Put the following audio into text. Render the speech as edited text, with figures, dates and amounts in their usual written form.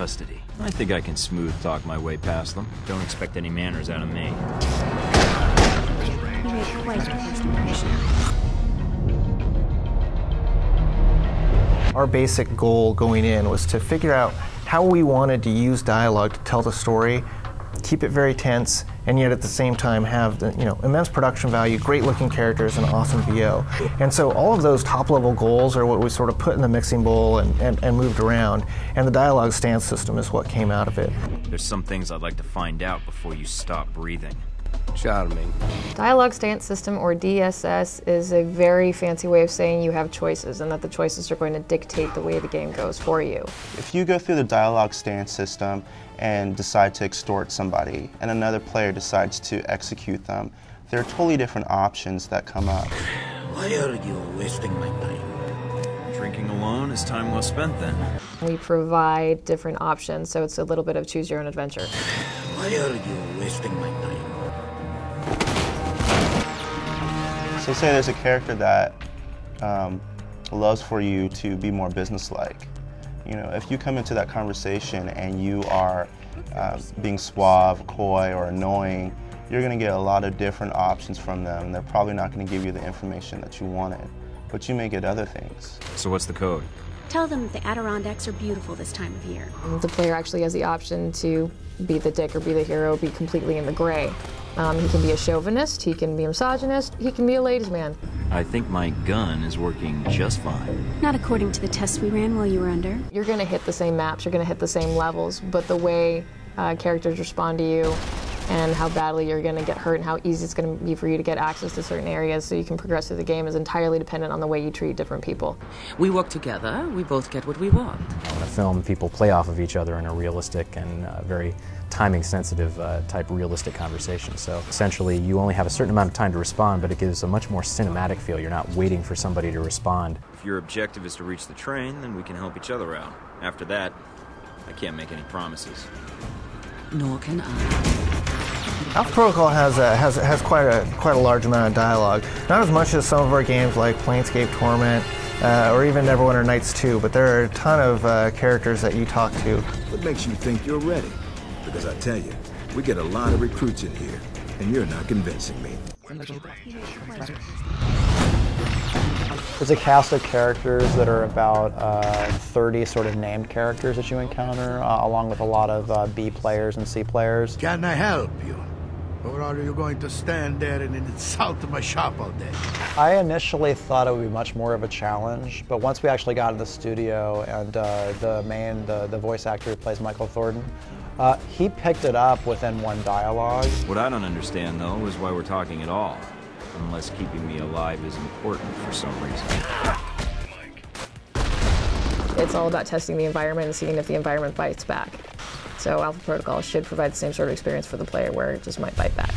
custody. I think I can smooth talk my way past them. Don't expect any manners out of me. You made quite a first impression. Our basic goal going in was to figure out how we wanted to use dialogue to tell the story, keep it very tense, and yet at the same time have the, immense production value, great looking characters, and awesome VO. And so all of those top level goals are what we sort of put in the mixing bowl and moved around, and the dialogue stance system is what came out of it. There's some things I'd like to find out before you stop breathing. Charming. Dialogue Stance System, or DSS, is a very fancy way of saying you have choices and that the choices are going to dictate the way the game goes for you. If you go through the Dialogue Stance System and decide to extort somebody and another player decides to execute them, there are totally different options that come up. Why are you wasting my time? Drinking alone is time well spent then. We provide different options, so it's a little bit of choose your own adventure. Why are you wasting my time? So say there's a character that loves for you to be more businesslike. If you come into that conversation and you are being suave, coy, or annoying, you're going to get a lot of different options from them. They're probably not going to give you the information that you wanted, but you may get other things. So what's the code? Tell them the Adirondacks are beautiful this time of year. The player actually has the option to be the dick or be the hero, be completely in the gray. He can be a chauvinist, he can be a misogynist, he can be a ladies' man. I think my gun is working just fine. Not according to the tests we ran while you were under. You're going to hit the same maps, you're going to hit the same levels, but the way characters respond to you and how badly you're going to get hurt and how easy it's going to be for you to get access to certain areas so you can progress through the game is entirely dependent on the way you treat different people. We work together, we both get what we want. In a film, people play off of each other in a realistic and very timing-sensitive type realistic conversation. So essentially, you only have a certain amount of time to respond, but it gives a much more cinematic feel. You're not waiting for somebody to respond. If your objective is to reach the train, then we can help each other out. After that, I can't make any promises. Nor can I. Alpha Protocol has quite a large amount of dialogue. Not as much as some of our games like Planescape Torment or even Neverwinter Nights 2, but there are a ton of characters that you talk to. What makes you think you're ready? Because I tell you, we get a lot of recruits in here, and you're not convincing me. There's a cast of characters that are about 30 sort of named characters that you encounter, along with a lot of B players and C players. Can I help you? Or are you going to stand there and insult my shop all day? I initially thought it would be much more of a challenge, but once we actually got in the studio and the voice actor who plays Michael Thornton, he picked it up within one dialogue. What I don't understand, though, is why we're talking at all. Unless keeping me alive is important for some reason. It's all about testing the environment and seeing if the environment bites back. So Alpha Protocol should provide the same sort of experience for the player where it just might bite back.